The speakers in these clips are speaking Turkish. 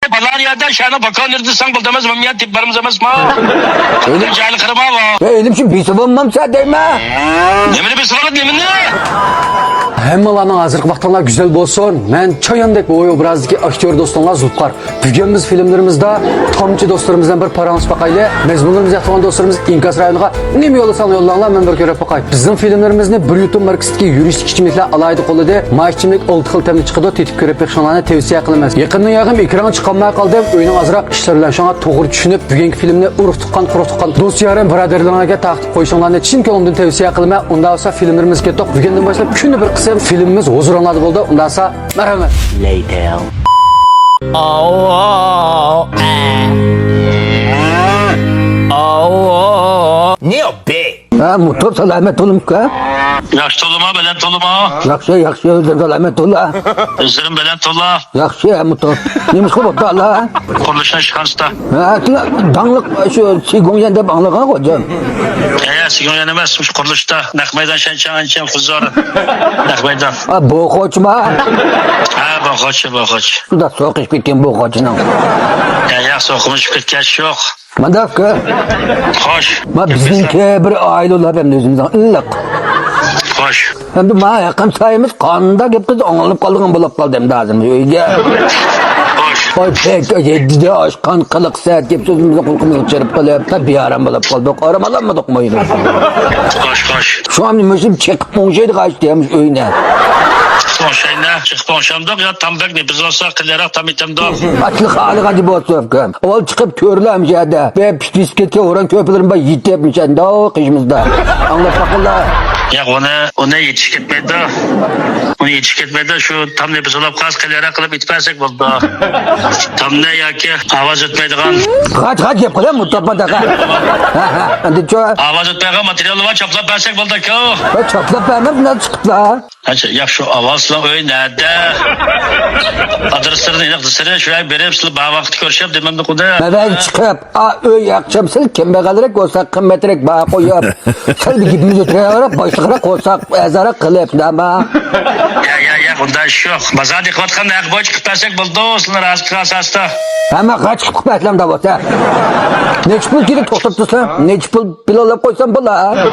Balar yerden şahane bakan nerede sen bul demez mi? Ya tiplerimiz emez mi? Öyle cahil kırma var. Elim şimdi bir sıvınmam sen değme. Demiri bir sıvırlık yeminli. Hemmalarning hozirgi vaqtlar güzel bo'lsin. Men Choyandek bu obrazdagi aktyor do'stlar Zulqar. Bugun biz filmlarimizda tomchi do'stlarimizdan bir paramiz baqayli. Mezmunlarimiz yaxshi do'stlarimiz Inkas rayoniga nima yo'li san yo'llanlar men bir ko'rib baqay. Bizning filmlarimizni bir YouTube markasidagi yurist kichikliklar alaydi qo'lida maykchimlik 6 xil temli chiqadi tetib ko'rib beqishlarni tavsiya qilamiz. Yaqindan yaqin ekranga chiqolmay qoldim. O'yning azroq ishlarlar shunga to'g'ri tushunib bugungi filmni urug' tuqqan quruq tuqqan do'stlarim birodarlarga taqdim qo'yishinglarni chin ko'nglimdan tavsiya qilaman. Unda olsa filmlarimizga to'q bugundan boshlab kunni bir qism filmimiz huzuringlarda bo'ldi. Undansa marhamat. Later. Ne o be? Ha, motor selamet olun ka. Yaş toluma belen toluma. Yaxshi, özür selamet ola. Özlerim belen tola. Yaxshi motor. Nemiz qilib Allah. Kuruluşuna çıkarsa. Ha, danglik şu sigon deb anglagan hocam. Sigon yenemez şu kuruluşta. Nakmaydan şençen ançen huzur. Nakmaydan. Ha, bu qochma. Ha boğaç. Suda so'qish ketgan bu qochning. Ya soğumuş ketkaç yok. Mandavka. Hoş. Ma bizniki bir oila ular ham o'zimizdan illiq. Hoş. Endi ma yaqin sayimiz qonda gap qiz anglanib qolgan bo'lib qoldi endi hozir uyga. Hoş. Oy pek yeddide oshqan qiliq saat gap so'zimizni qulqimizni chirib qilib tabi yaram bo'lib qoldik. Oramalamadik mo'yni. Hoş. Şu an nima chiqib qo'ngshaydi qaytamiz uyga. Konşayna çık konşamda ya tam bek ne biz olsa kılarak tam itemde. Açlık hali hadi bozsam. Ol çıkıp körlem jada. Ve bisketke oran köpelerin bay yitepmiş anda o kışımızda. Anlat bakılla. Ya ona yetişik etmedi. Onu yetişik etmedi şu tam ne biz olup kas kılarak kılıp itmezsek buldu. Tam ne ya ki avaz etmeydiğen. Kaç yap kılam mutfakta ka. Hadi ço. Avaz etmeydiğen materyal var çaplap versek buldu ki o. Çaplap vermem nasıl çıktı la? Ya şu avazla öyle nerede? Adreslerini inakdısını şuraya verip sılı bağ vakti görüşüp demem de kuda. Ben çıkıp öy yakacağım sil kembe kalırek olsak kımmetrek bağ koyup. Sel bir gidimiz ötüreye başlıkıra olsak ezara kılıp ama. Ya bunda iş yok. Bazar dikkat kan ayak boy çıkıp versek buldu. Sınır azıcık asasta. Ama kaç çıkıp etmem de olsa. Ne çıkıp girip oturtursan, ne çıkıp pilavla koysan bula.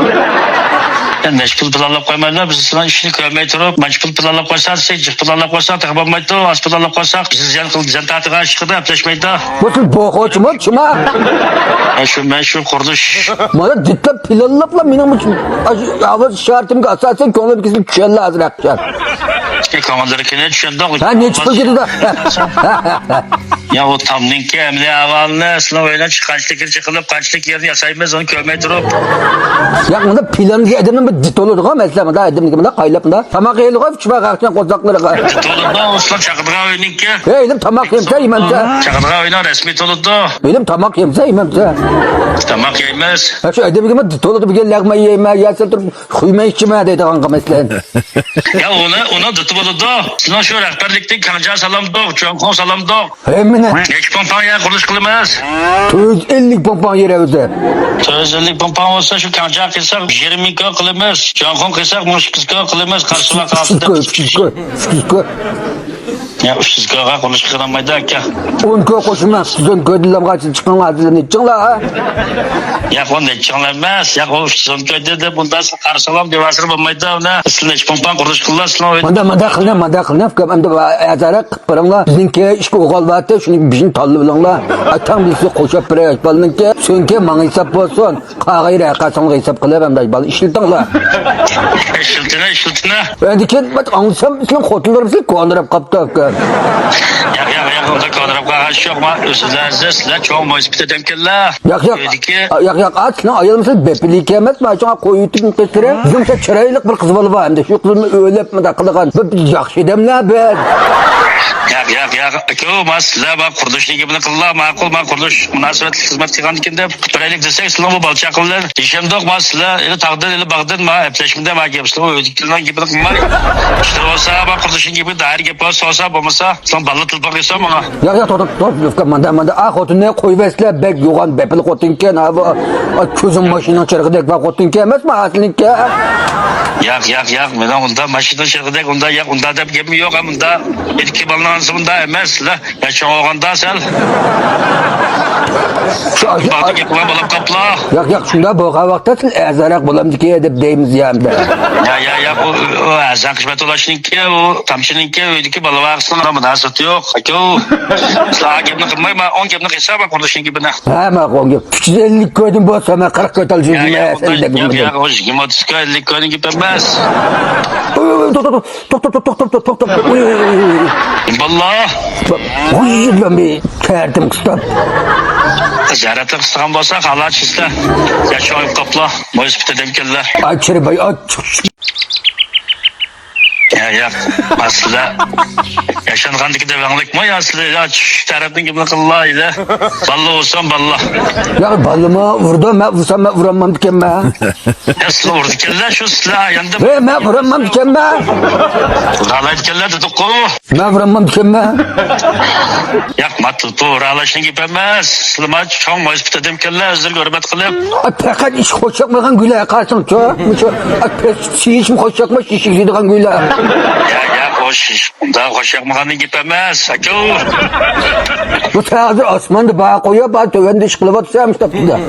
Meşgul planlap koymayla biz sana işini koymaya durup meşgul planlap koysak, secik planlap koysak, takılmaydı, az planlap koysak, biz ziyan tatığa çıkıda yaplaşmaydı. Bu boğaç mı çıma? Şu kurduş. Bana dikkat planlapla benim için avaz şartımı asasen konuda bir kısım kelle hazır yapacağım. Komandarıkine düşen dağ. Ha ne çıkıp gitti de. Ya o tamlin ki emri avalını sınav öyle çıkılıp kaçlık yerini yasaymaz onu koymaya durup. Ya bunda plan edemem bir dit olurdu ama mesela da edemem ki kaylap da. Tamak yeli koyup çıma kalkacağım kozakları koy. Tolunda olsun çakıdığa oyunun ki. Elim tamak yemse yememse. Çakıdığa oyuna resmi tolundu. Elim tamak yemse yememse. Tamak yemez. Ya şu edemem ki dit olurdu bir gel lakma yeme yerse dur kuyma içime dedi kanka mesela. Ya onu tutup olurdu. Sınav şu rehberlikten kanca salamdı, çoğun salamdı. Emine. Geç pompanya kuruluş kılmaz. 50 pompan yere öze. Özellik pompan olsa şu kanca kısak 20 kilo kılmaz. Çoğun kısak 30 kilo kılmaz. Karşıma kalsın. Ya 300 kilo konuş kılamaydı ki. 10 kilo koşumdan sizden köydüler kaçın çıkan hazırlanı çıkla. Ya o ne çıkılamaz. Ya o 300 köyde de bundan karşılam devasır bulmaydı ona. Aslında hiç pompan kuruluş kılmaz. Manda kılına hem de yazarak paranla bizimki işki oğal vardı şunu bizim tallı bilanla atam bizi koşup bir yapalım ki çünkü bana hesap olsun kağayla kaçan hesap kılıp hem de bal işletinla Işıltına ben de ki bak anlasam sen kotularımızı kondurup kaptı ya onda kondurup kaç yok mu üstüzler çok mu ispite demkella yak aslında ayılmışız bepili kemez mi açığa koyutuk kesire bizim çıraylık bir kız var hem de şu kızını öylep mi de kılıgan yakşı demle ben Ya ki o masla bak kurduş ne gibi kılla makul kurduş münasebetli hizmet çıkan dikinde bireylik desek sınavı balça kıllar işem dok masla eli takdir eli bağdın ma hepleşmede ma yapsın o ödüklerden gibi kılma işte olsa bak kurduşun gibi dair gibi olsa bulmasa son ballı tılpak yasam ona ya tot manda ah otun ne koy vesle bek yoğan bepil kotun ken abi Ay ko'zim mashina chirg'idek vaqotinki emasmi aslinki? Yak. Mena unda mashina chirg'idek unda yak unda deb gapim yo'q. Unda ikki balansı unda emas. Yaşan olganda sen. Bak yapma balık kapla. Yo'q, shunda bo'lgan vaqtda siz azaroq bo'lamdiki deb deymiz hamda. Ya o azan kısmet ulaşınınki o tamşınınki öydeki balığı aksın ama münasebeti yok. Aka o. Sıla gepni kılmayma 10 gepni kıysa bak kuruluşunki bina. Ha ma'qul gap. 350 ko'ydim bo'lsa men 40 ko'tal jizim. Ya o 20-30 50 koydun gibi emez. To'xtab. Vallahi. Uy, ben bir terdim kıstan. Ziyaretlik sıkan bolsa hala çizdi. Yaşayıp kapla. Moyuz bitedem kelle. Ay çiribay, ay Ya aslında yaşangandaki de benlik mi aslında ya şu tarafın gibi kılla ile ballı olsan balla. ya balımı vurdum, ben vursam ben vuramam diken ben. Ya sıla vurdu kelle şu sıla yandım. Ben vuramam diken ben. Ralayıp kelle dedik kolu. Ben vuramam diken ben. Yakma tutu ralaşın gibi emez. Sılama çoğun moyuz bitedem kelle özür görmet kılıp. Ay fakat iş hoşçakmadan güle karşım çok. Ay pek şişim hoşçakma şişik zeydiğen güle. Ya hoş. Daha hoş yakmakanı gibi emez. Akı. Bu hazır asmanda bağa koyuyor, bağa tövende iş kılıp atacağım işte burada.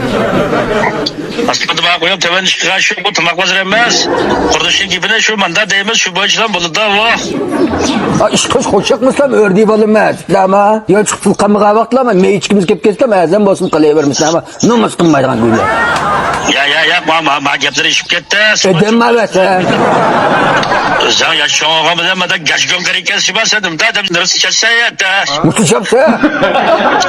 Aslında bana koyup teven çıkan şu bu tırnak vazir emez. Kurduşun gibine şu manda değmez şu boyuncadan bunu da o. Ay iş kız hoşçakmasam ördeği balım ben. Ama ya çık fılkamığa vaklama, meyiçkimiz kep keskem, azam basım kalayıvermişsin ama numus kılmaydan güle. Ya ma gepleri işip gitti. Edemme be sen. Sen yaşın oğamı demeden geç gün kırıkken sibasedim. Dedim neresi kesse yetti. Mutlu çapsa.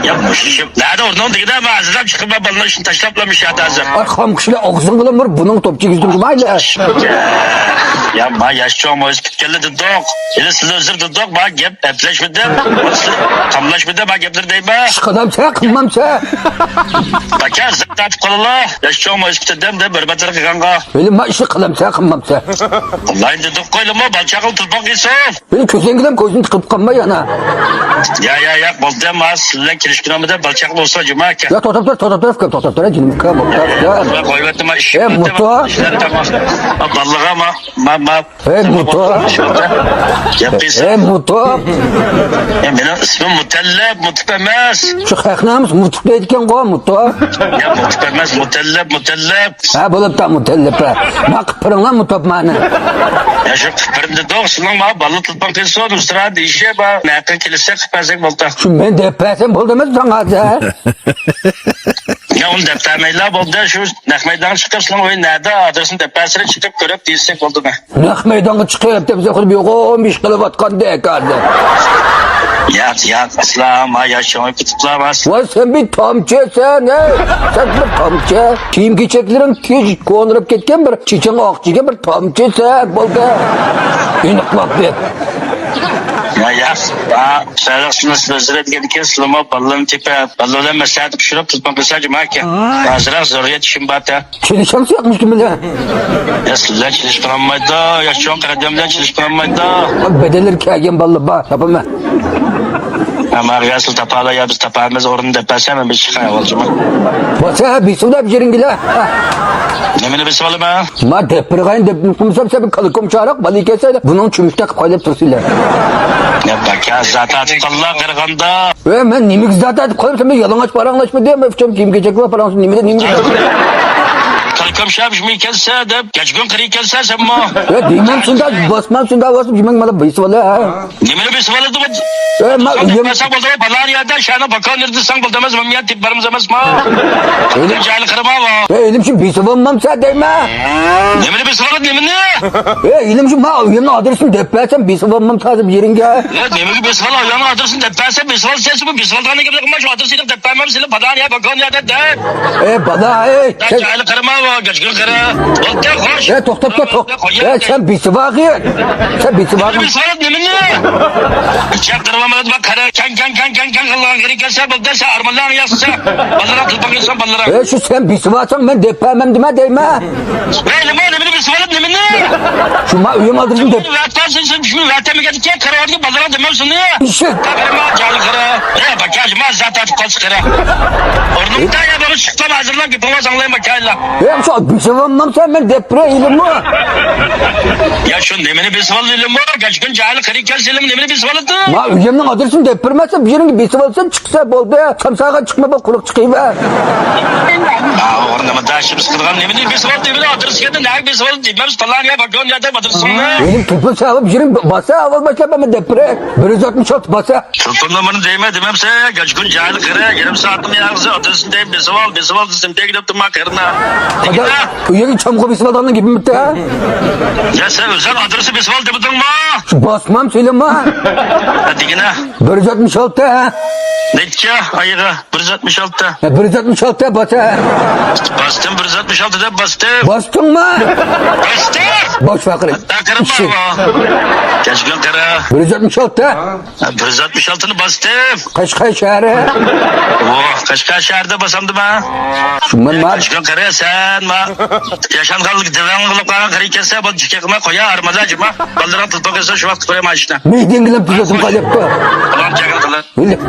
Yapmışım. Nerede oradan da gidelim ağzından çıkıp balına işini taşlaplamış ya tazım. Arkam kişiyle ağzın kılın var, bunun topçu güzdüm cumayla. Ya ma yaşın oğamı öspütkeli dedik. Yine sizi özür dedik. Ma gep epleşmedi. Kamlaşmedi ma gepleri değme. Şıkadam sen, kılmam sen. Bak ya zıktat kolalı. Yaşın oğamı öspütkeli de börbetir kıkanka. Benim ma işi kılım sen, kılmam sen. Vallahi dedik koyla mı balçakıl tutmak iyisin. Benim közden gidem gözün tıkıp kalma yana. Ya bolda ma sizle kirişkinamıda balçaklı olsa cuma ki. Ya totap cinim kıp. Ben koyvettim ha işim. Mutlu. İşler tamam. Ballığa ma. Mutlu. Yapıyorsun. Mutlu. Benim ismim Mutellep emez. Şu kaknamız mutlu deydiken koy mutlu. Ya emez Mutellep. Ha bulup da mutellep ha. Ma kıpırınla mutlu bana. Ya şu kıpırımda doğrusun ama balı tutmak için son ustura değişe ba. Ne yakın kilise kıparsek bolta. Şu ben depresim bol demez sana hadi. Ya onu deptermeyle boldu şu nekmeyden çıkarsın o nerede adresin depersine çıkıp görüp değilsek oldu be. Nak meydanı çıkıp da bize bir 15 kilo vatkan dekardı. Ya aslan ha yaşamayı tutuklamaz. Vay sen bir tamçı sen he. Sen bir tamçı. Kiyim keçeklerin tez konurup ketken bir çiçeğin akçıga bir tamçı sen bolda. İnik bak bir. Ya sarıksın sözler etken sılama balın tipe balın mesaj pişirip tutmak mesaj maki. Hazıra zoriyet işim bata. Çelişan yapmış gibi lan. Ya sizler çalıştıramaydı. Ya şu an karademden çalıştıramaydı. Bedelir kâgen ballı ba. Yapamam. Ama gasıl tapala ya biz tapamız orunda depersem biz çıkar olacağım. Basa bir suda bir yerin gila. Nemini bir sıvalı mı? Ma deprigayın deprim kumsam sebi kalıkom çarak balı keseyle. Bunun çümüşte koyup tursuyla. Ya bak ya zaten Allah kırganda. Ve ben nimik zaten koyup sen yalanlaş paranlaşma diyemem. Öfçem kim geçecek var paransın nimik. Kalıkım şapş mı kelse de geç gün kırı kelse sen mi? Ya dimem şunda basmam şunda basıp cimen mala bayısı valla ha. Nemini bir sıvalı da Ma Mesela buldu balar yerden şahane bakan nerede sen buldamaz mı? Ya tiplerimiz emez ma. Elim cahil kırma var. elim şimdi bir sıvamam sen değme. Nemini bir sıvalı nemini. Elim şimdi ma uyumlu adresim depresen bir sıvamam sadece bir yerin gel. Ya nemini bir sıvalı ayağına adresin depersen bir sıvalı sesi bu bir sıvalı tane gibi ama şu adresini depermem seni balar yer bakan yerde de. Bana Ya cahil kırma var geç gün kırı. Oldu hoş. Toktap. Sen bir sıva gir. Sen bir sıva Nemini bir sıvalı nemini. Çek kırmamalı bak kara kan Allah'ın geri gelse bul derse armalarını yazsa. Ballara kılpak insan ballara. Şu sen bir sıvasan ben depremem deme değme. Elim besip alıp ne mini? Şuma uyum adresini dep. Vatkansın sen şunu vatemi gedik kara vardı bazara dememsin ne? İşte. Kabarıma canlı kara. Bak acıma zaten kalç kara. Ornumda ya bana çıktım hazırlan ki bana sanlayın bakayla. Ya şu bir sevmem sen ben depreyim mi? Ya şu nemini besip alıyorum mu? Kaç gün cahil kırık kelselim nemini besip alıdı. Ma uyumdan adresini depremezse bir yerin bir sevalsam çıksa bol be. Samsağa çıkma bak kulak çıkayım be. Ornumda taşım sıkılgan nemini besip alıdı. Nemini adres geldi. Ne besip alıdı? Dememiz falan ya bakıyorsun ya da adresin ne? Benim tüpü sağlıp bir yerin basa aval başla ben depre. 166 basa. Sultanlamanın değme dememse kaç gün cahil kırık. Yarım saatim yağızı adresindeyim besip al dizim tek gidip durma kırına. Kadar uyuyor çamko bir sevaldan gibi mi te? Ya sen özel adresi besip al demedin mi? Basmam söyleme. Hadi yine. 166 ha. Netke ayığı 166. 166 basa. Bastım 166'da bastım. Bastın mı? Bastım. Boş vakit. Hatta karım var mı? Kaç gün kara? 166 166'ını bastım. Kaşkay şehri. Oh kaç şehirde basamdım ha. Şundan var. Kaç gün kara sen ma. Yaşan kaldık devam kılıp kalan karı kesse bana çikekime koya armada acıma. Baldıran tutuk etse şu vakit koyama işte. Neyden gülüp tutuyorsun kalıptı? Ulan çakal kılar. Öyle.